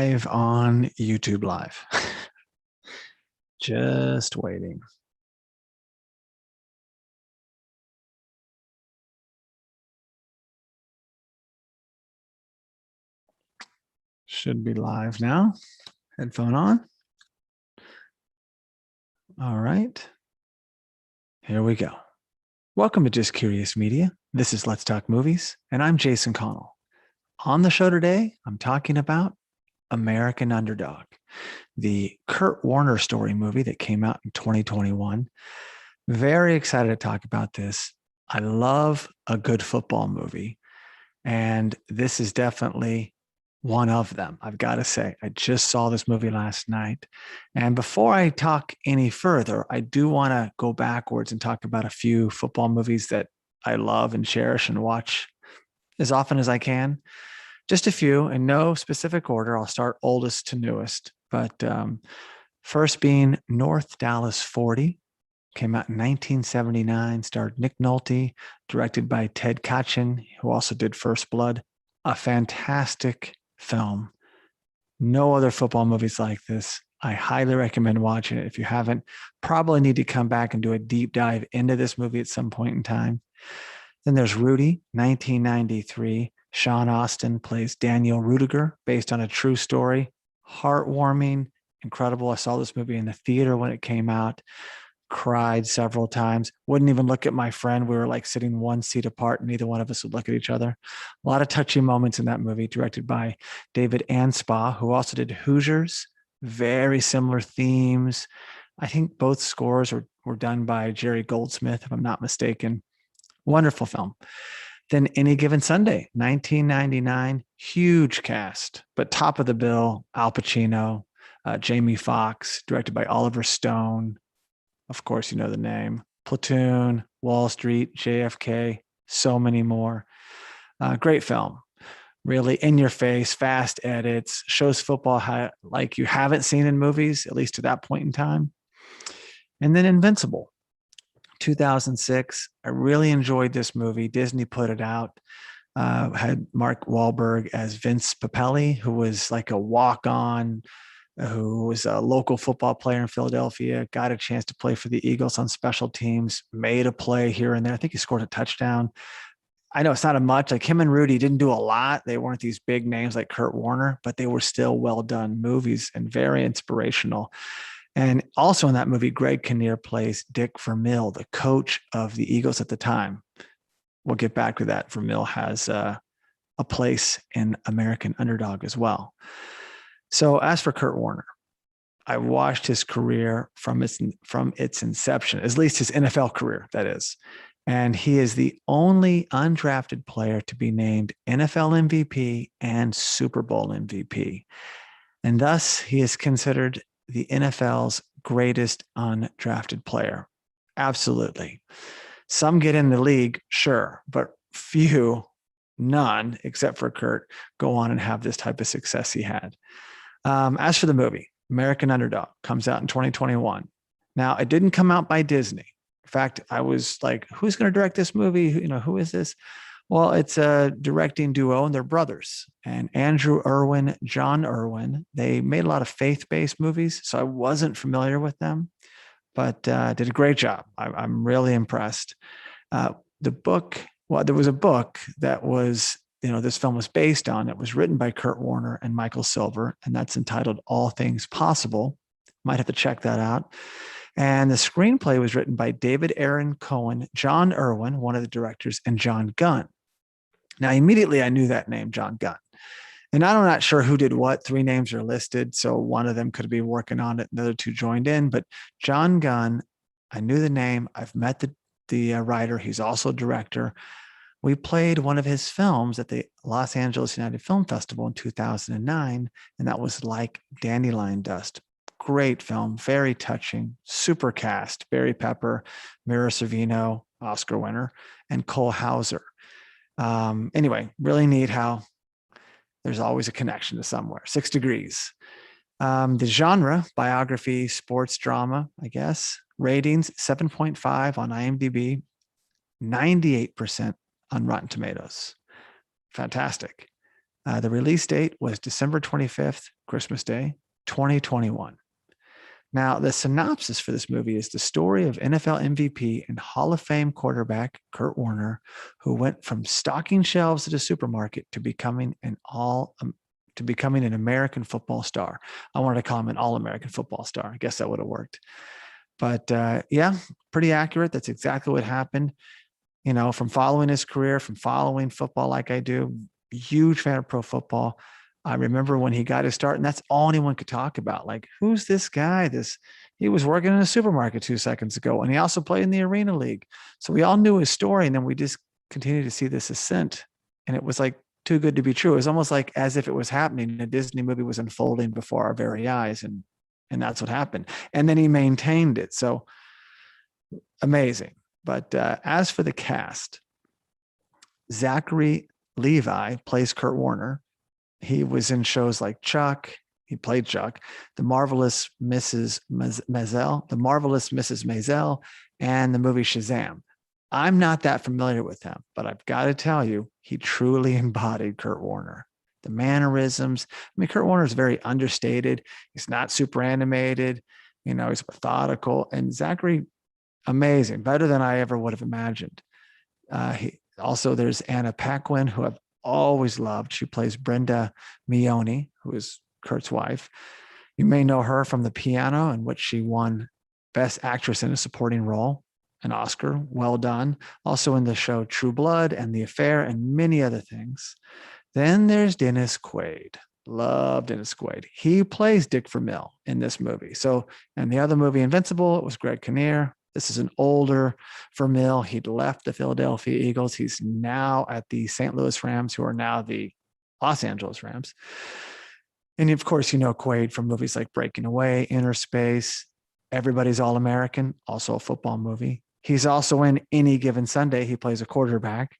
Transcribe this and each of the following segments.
live on YouTube Live. Just waiting. Should be live now. Headphone on. All right. Here we go. Welcome to Just Curious Media. This is Let's Talk Movies, and I'm Jason Connell. On the show today, I'm talking about American Underdog, the Kurt Warner story movie that came out in 2021. Very excited to talk about this. I love a good football movie, and this is definitely one of them. I've got to say, I just saw this movie last night. And before I talk any further, I do want to go backwards and talk about a few football movies that I love and cherish and watch as often as I can. Just a few in no specific order. I'll start oldest to newest. But first being North Dallas 40, came out in 1979, starred Nick Nolte, directed by Ted Kachin, who also did First Blood. A fantastic film. No other football movies like this. I highly recommend watching it. If you haven't, probably need to come back and do a deep dive into this movie at some point in time. Then there's Rudy, 1993. Sean Astin plays Daniel Rudiger, based on a true story. Heartwarming, incredible. I saw this movie in the theater when it came out. Cried several times. Wouldn't even look at my friend. We were like sitting one seat apart, and neither one of us would look at each other. A lot of touchy moments in that movie, directed by David Anspaugh, who also did Hoosiers. Very similar themes. I think both scores were done by Jerry Goldsmith, if I'm not mistaken. Wonderful film. Then Any Given Sunday, 1999, huge cast, but top of the bill, Al Pacino, Jamie Foxx, directed by Oliver Stone. Of course, you know the name. Platoon, Wall Street, JFK, so many more. Great film. Really in your face, fast edits, shows football like you haven't seen in movies, at least to that point in time. And then Invincible, 2006. I really enjoyed this movie. Disney put it out. Had Mark Wahlberg as Vince Papelli, who was like a walk-on, who was a local football player in Philadelphia, got a chance to play for the Eagles on special teams, made a play here and there. I think he scored a touchdown. I know it's not a much, like him and Rudy didn't do a lot. They weren't these big names like Kurt Warner, but they were still well done movies and very inspirational. And also in that movie, Greg Kinnear plays Dick Vermeil, the coach of the Eagles at the time. We'll get back to that. Vermeil has a place in American Underdog as well. So as for Kurt Warner, I watched his career from its inception, at least his NFL career, that is. And he is the only undrafted player to be named NFL MVP and Super Bowl MVP. And thus, he is considered the NFL's greatest undrafted player. Absolutely. Some get in the league, sure, but few, none, except for Kurt, go on and have this type of success he had. As for the movie, American Underdog comes out in 2021. Now, it didn't come out by Disney. In fact, I was like, who's going to direct this movie? Who is this? Well, it's a directing duo, and they're brothers. And Andrew Erwin, John Erwin, they made a lot of faith-based movies, so I wasn't familiar with them, but did a great job. I'm really impressed. There was a book that was, this film was based on. It was written by Kurt Warner and Michael Silver, and that's entitled All Things Possible. Might have to check that out. And the screenplay was written by David Aaron Cohen, John Erwin, one of the directors, and John Gunn. Now, immediately I knew that name, John Gunn. And I'm not sure who did what. 3 names are listed, so one of them could be working on it, and the other 2 joined in. But John Gunn, I knew the name. I've met the writer. He's also a director. We played one of his films at the Los Angeles United Film Festival in 2009, and that was Like Dandelion Dust. Great film, very touching, super cast. Barry Pepper, Mira Sorvino, Oscar winner, and Cole Hauser. Anyway, really neat how there's always a connection to somewhere. 6 Degrees. The genre, biography, sports drama, I guess. Ratings, 7.5 on IMDb, 98% on Rotten Tomatoes. Fantastic. The release date was December 25th, Christmas Day, 2021. Now, the synopsis for this movie is the story of NFL MVP and Hall of Fame quarterback Kurt Warner, who went from stocking shelves at a supermarket to becoming an American football star. I wanted to call him an all-American football star. I guess that would have worked. But yeah, pretty accurate. That's exactly what happened. You know, from following his career, from following football like I do, huge fan of pro football. I remember when he got his start, and that's all anyone could talk about. Like, who's this guy? He was working in a supermarket 2 seconds ago, and he also played in the Arena League. So we all knew his story, and then we just continued to see this ascent. And it was like too good to be true. It was almost like as if it was happening. A Disney movie was unfolding before our very eyes, and that's what happened. And then he maintained it. So amazing. But as for the cast, Zachary Levi plays Kurt Warner. He was in shows like Chuck. He played Chuck, The Marvelous Mrs. Maisel, and the movie Shazam. I'm not that familiar with him, but I've got to tell you, he truly embodied Kurt Warner. The mannerisms. I mean, Kurt Warner is very understated. He's not super animated. You know, he's methodical. And Zachary, amazing, better than I ever would have imagined. There's Anna Paquin, who I've always loved. She plays Brenda Mione, who is Kurt's wife. You may know her from The Piano, in which she won Best Actress in a Supporting Role, an Oscar. Well done. Also in the show True Blood and The Affair and many other things. Then there's Dennis Quaid. Love Dennis Quaid. He plays Dick Vermeil in this movie. So, and the other movie, Invincible, it was Greg Kinnear. This is an older Vermeil. He'd left the Philadelphia Eagles. He's now at the St. Louis Rams, who are now the Los Angeles Rams. And of course, you know Quaid from movies like Breaking Away, Inner Space, Everybody's All-American, also a football movie. He's also in Any Given Sunday. He plays a quarterback.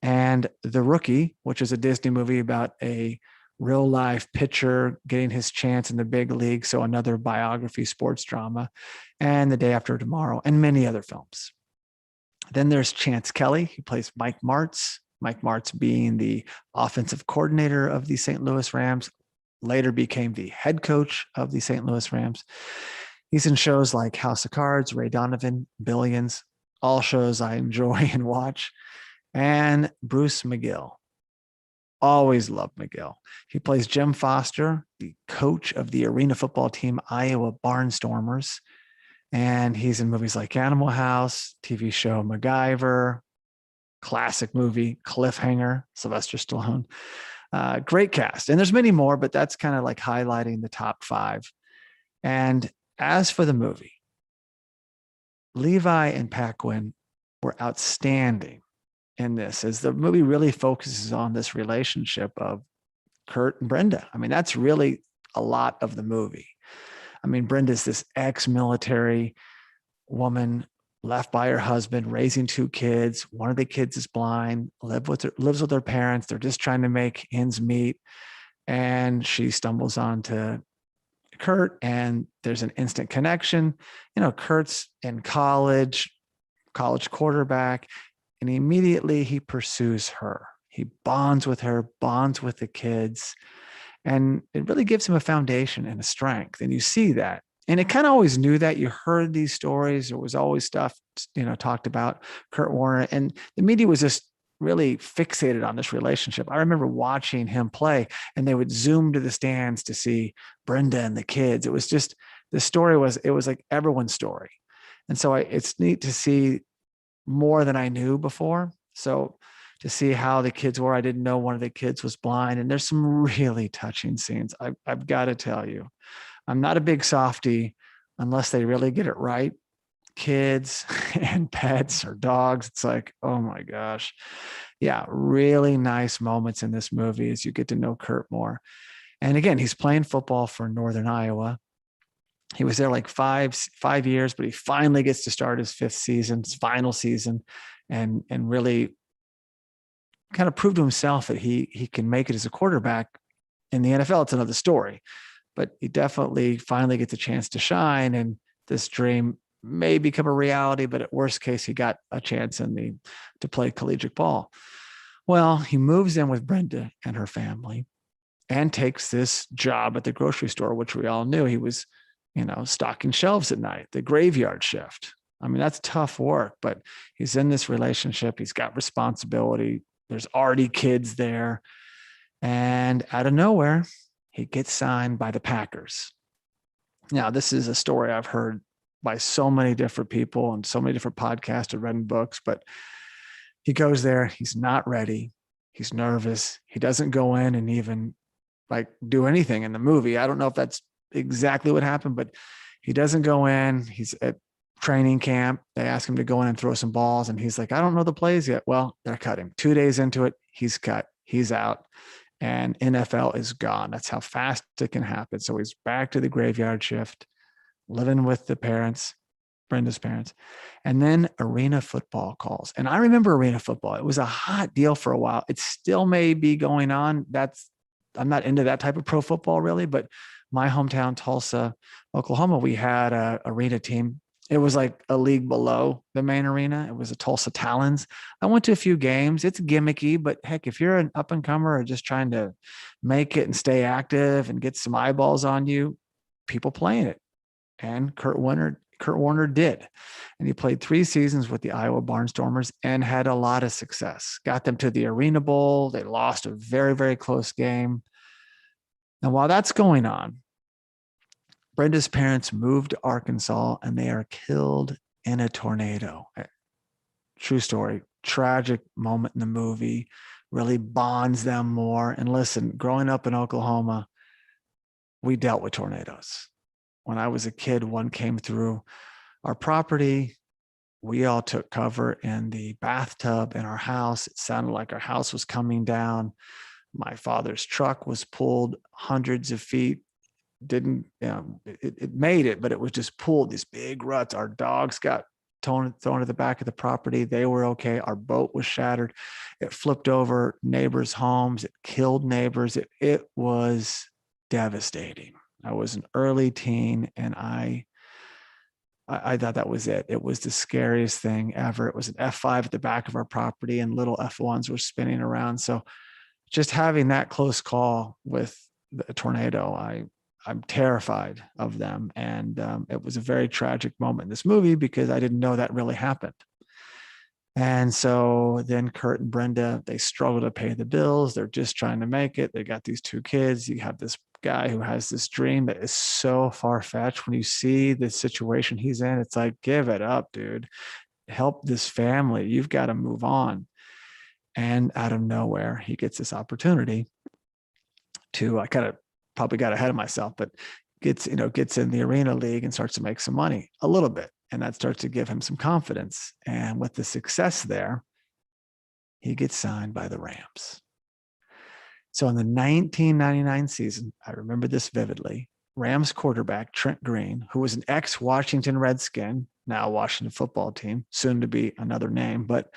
And The Rookie, which is a Disney movie about a real-life pitcher getting his chance in the big league. So another biography, sports drama. And The Day After Tomorrow, and many other films. Then there's Chance Kelly. He plays Mike Martz. Mike Martz being the offensive coordinator of the St. Louis Rams, later became the head coach of the St. Louis Rams. He's in shows like House of Cards, Ray Donovan, Billions, all shows I enjoy and watch. And Bruce McGill. Always loved McGill. He plays Jim Foster, the coach of the arena football team Iowa Barnstormers. And he's in movies like Animal House, TV show MacGyver, classic movie Cliffhanger, Sylvester Stallone. Great cast. And there's many more, but that's kind of like highlighting the top 5. And as for the movie, Levi and Paquin were outstanding in this, as the movie really focuses on this relationship of Kurt and Brenda. I mean, that's really a lot of the movie. I mean, Brenda's this ex-military woman left by her husband, raising 2 kids. One of the kids is blind, lives with her parents. They're just trying to make ends meet. And she stumbles onto Kurt, and there's an instant connection. You know, Kurt's in college quarterback, and immediately he pursues her. He bonds with her, bonds with the kids. And it really gives him a foundation and a strength. And you see that. And it kind of always knew that. You heard these stories. There was always stuff, you know, talked about Kurt Warner. And the media was just really fixated on this relationship. I remember watching him play, and they would zoom to the stands to see Brenda and the kids. It was just, it was like everyone's story. And so it's neat to see more than I knew before. So to see how the kids were. I didn't know one of the kids was blind. And there's some really touching scenes. I've got to tell you, I'm not a big softie unless they really get it right. Kids and pets or dogs, it's like, oh my gosh. Yeah, really nice moments in this movie as you get to know Kurt more. And again, he's playing football for Northern Iowa. He was there like five years, but he finally gets to start his 5th season, his final season, and really kind of proved to himself that he can make it as a quarterback in the NFL. It's another story, but he definitely finally gets a chance to shine, and this dream may become a reality, but at worst case, he got a chance to play collegiate ball. Well, he moves in with Brenda and her family and takes this job at the grocery store, which we all knew he was, stocking shelves at night, the graveyard shift. I mean, that's tough work, but he's in this relationship. He's got responsibility. There's already kids there. And out of nowhere, he gets signed by the Packers. Now, this is a story I've heard by so many different people and so many different podcasts and read books, but he goes there. He's not ready. He's nervous. He doesn't go in and even do anything in the movie. I don't know if that's exactly what happened, but he doesn't go in. He's at training camp. They ask him to go in and throw some balls. And he's like, I don't know the plays yet. Well, they're cutting. 2 days into it, he's cut. He's out. And NFL is gone. That's how fast it can happen. So he's back to the graveyard shift, living with the parents, Brenda's parents. And then arena football calls. And I remember arena football. It was a hot deal for a while. It still may be going on. I'm not into that type of pro football really, but my hometown, Tulsa, Oklahoma, we had a arena team. It was like a league below the main arena. It was a Tulsa Talons. I went to a few games. It's gimmicky, but heck, if you're an up and comer or just trying to make it and stay active and get some eyeballs on you, people playing it. And Kurt Warner did. And he played 3 seasons with the Iowa Barnstormers and had a lot of success. Got them to the Arena Bowl. They lost a very, very close game. And while that's going on, Brenda's parents moved to Arkansas and they are killed in a tornado. True story. Tragic moment in the movie. Really bonds them more. And listen, growing up in Oklahoma, we dealt with tornadoes. When I was a kid, one came through our property. We all took cover in the bathtub in our house. It sounded like our house was coming down. My father's truck was pulled hundreds of feet. It made it, but it was just pulled, these big ruts. Our dogs got thrown to the back of the property. They were okay. Our boat was shattered. It flipped over neighbors' homes. It killed neighbors. It was devastating. I was an early teen and I thought that was it. It was the scariest thing ever. It was an F5 at the back of our property and little F1s were spinning around. So just having that close call with the tornado, I'm terrified of them. And it was a very tragic moment in this movie because I didn't know that really happened. And so then Kurt and Brenda, they struggle to pay the bills. They're just trying to make it. They got these 2 kids. You have this guy who has this dream that is so far-fetched. When you see the situation he's in, it's like, give it up, dude. Help this family. You've got to move on. And out of nowhere, he gets this opportunity to, I kind of probably got ahead of myself, but gets in the arena league and starts to make some money a little bit. And that starts to give him some confidence. And with the success there, he gets signed by the Rams. So in the 1999 season, I remember this vividly, Rams quarterback Trent Green, who was an ex-Washington Redskin, now Washington football team, soon to be another name, but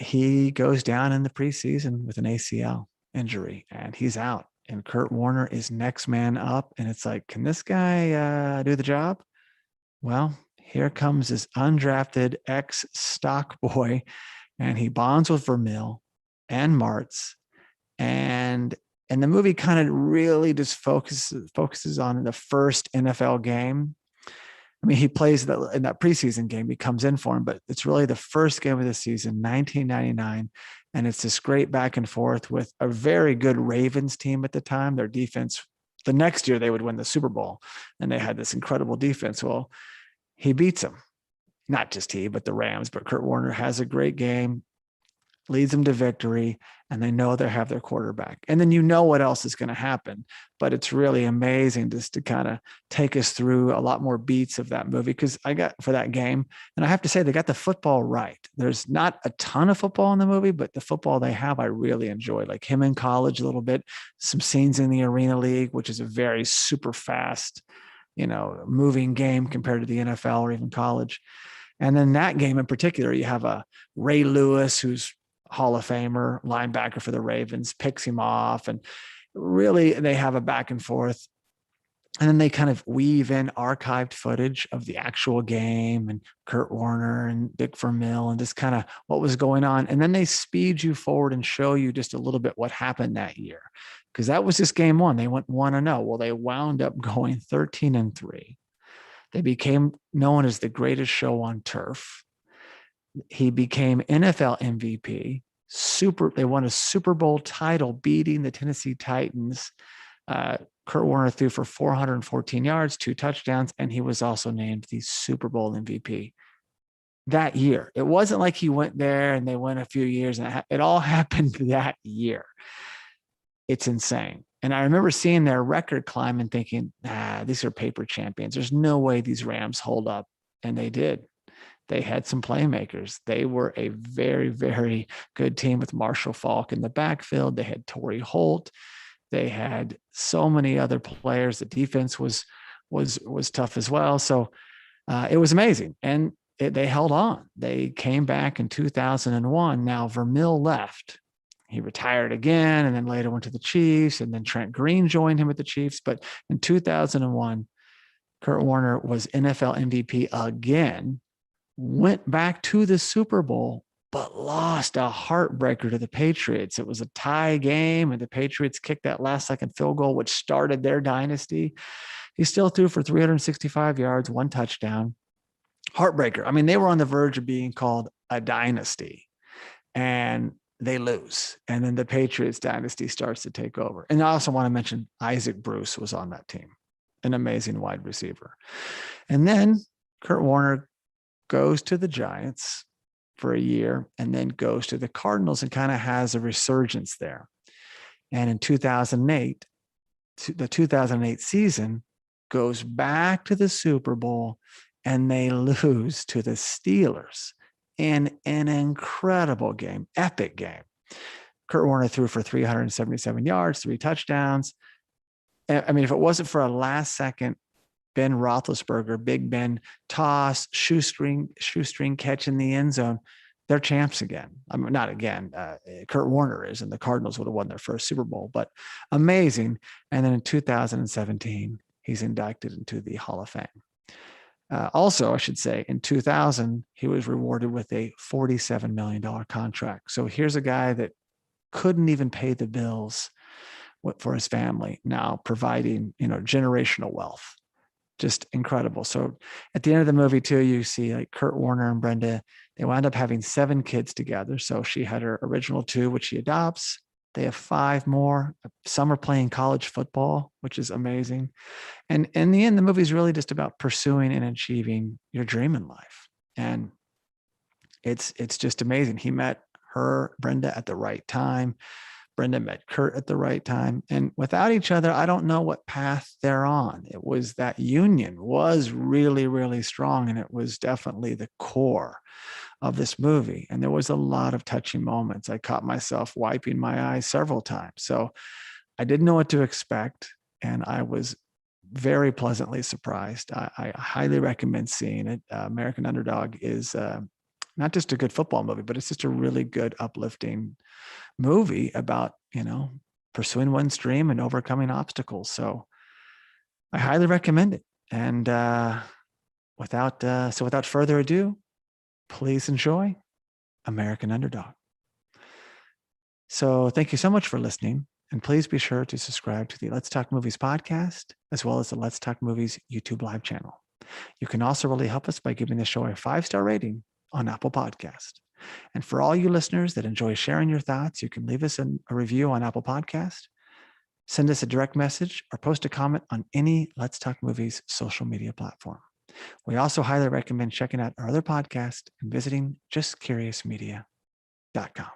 he goes down in the preseason with an ACL injury and he's out. And Kurt Warner is next man up. And it's like, can this guy do the job? Well, here comes this undrafted ex-stock boy, and he bonds with Vermeil and Martz. And the movie kind of really just focuses on the first NFL game. I mean, he plays in that preseason game. He comes in for him, but it's really the first game of the season, 1999. And it's this great back and forth with a very good Ravens team at the time. Their defense, the next year they would win the Super Bowl, and they had this incredible defense. Well, he beats them. Not just he, but the Rams. But Kurt Warner has a great game, leads them to victory, and they know they have their quarterback. And then you know what else is going to happen. But it's really amazing just to kind of take us through a lot more beats of that movie, because I got for that game, and I have to say they got the football right. There's not a ton of football in the movie, but the football they have, I really enjoy. Like him in college a little bit, some scenes in the Arena League, which is a very super fast, moving game compared to the NFL or even college. And then that game in particular, you have a Ray Lewis, who's Hall of Famer linebacker for the Ravens, picks him off. And really they have a back and forth. And then they kind of weave in archived footage of the actual game and Kurt Warner and Dick Vermeil and just kind of what was going on. And then they speed you forward and show you just a little bit what happened that year. Because that was just game one. They went 1-0. Well, they wound up going 13-3. They became known as the greatest show on turf. He became NFL MVP. They won a Super Bowl title, beating the Tennessee Titans. Kurt Warner threw for 414 yards, 2 touchdowns, and he was also named the Super Bowl MVP that year. It wasn't like he went there and they went a few years, and it all happened that year. It's insane. And I remember seeing their record climb and thinking, these are paper champions. There's no way these Rams hold up. And they did. They had some playmakers. They were a very, very good team with Marshall Faulk in the backfield. They had Torrey Holt. They had so many other players. The defense was tough as well. So it was amazing. And they held on. They came back in 2001. Now Vermeil left. He retired again and then later went to the Chiefs, and then Trent Green joined him at the Chiefs. But in 2001, Kurt Warner was NFL MVP again, went back to the Super Bowl, but lost a heartbreaker to the Patriots. It was a tie game, and the Patriots kicked that last-second field goal, which started their dynasty. He still threw for 365 yards, 1 touchdown. Heartbreaker. I mean, they were on the verge of being called a dynasty, and they lose. And then the Patriots dynasty starts to take over. And I also want to mention Isaac Bruce was on that team, an amazing wide receiver. And then Kurt Warner goes to the Giants for a year and then goes to the Cardinals and kind of has a resurgence there. And in 2008, the 2008 season goes back to the Super Bowl, and they lose to the Steelers in an incredible game, epic game. Kurt Warner threw for 377 yards, 3 touchdowns. I mean, if it wasn't for a last-second Ben Roethlisberger, Big Ben toss, shoestring catch in the end zone, they're champs again. I mean, not again. Kurt Warner is, and the Cardinals would have won their first Super Bowl, but amazing. And then in 2017, he's inducted into the Hall of Fame. Also, I should say, in 2000, he was rewarded with a $47 million contract. So here's a guy that couldn't even pay the bills for his family, now providing, generational wealth. Just incredible. So at the end of the movie, too, you see like Kurt Warner and Brenda, they wound up having 7 kids together. So she had her original 2, which she adopts. They have 5 more. Some are playing college football, which is amazing. And in the end, the movie is really just about pursuing and achieving your dream in life. And it's just amazing. He met Brenda, at the right time. Brenda met Kurt at the right time. And without each other, I don't know what path they're on. It was that union was really, really strong. And it was definitely the core of this movie. And there was a lot of touching moments. I caught myself wiping my eyes several times. So I didn't know what to expect. And I was very pleasantly surprised. I highly recommend seeing it. American Underdog is not just a good football movie, but it's just a really good, uplifting movie about, pursuing one's dream and overcoming obstacles. So I highly recommend it. And without further ado, please enjoy American Underdog. So thank you so much for listening. And please be sure to subscribe to the Let's Talk Movies podcast, as well as the Let's Talk Movies YouTube live channel. You can also really help us by giving the show a 5-star rating on Apple Podcast. And for all you listeners that enjoy sharing your thoughts, you can leave us a review on Apple Podcast, send us a direct message, or post a comment on any Let's Talk Movies social media platform. We also highly recommend checking out our other podcast and visiting justcuriousmedia.com.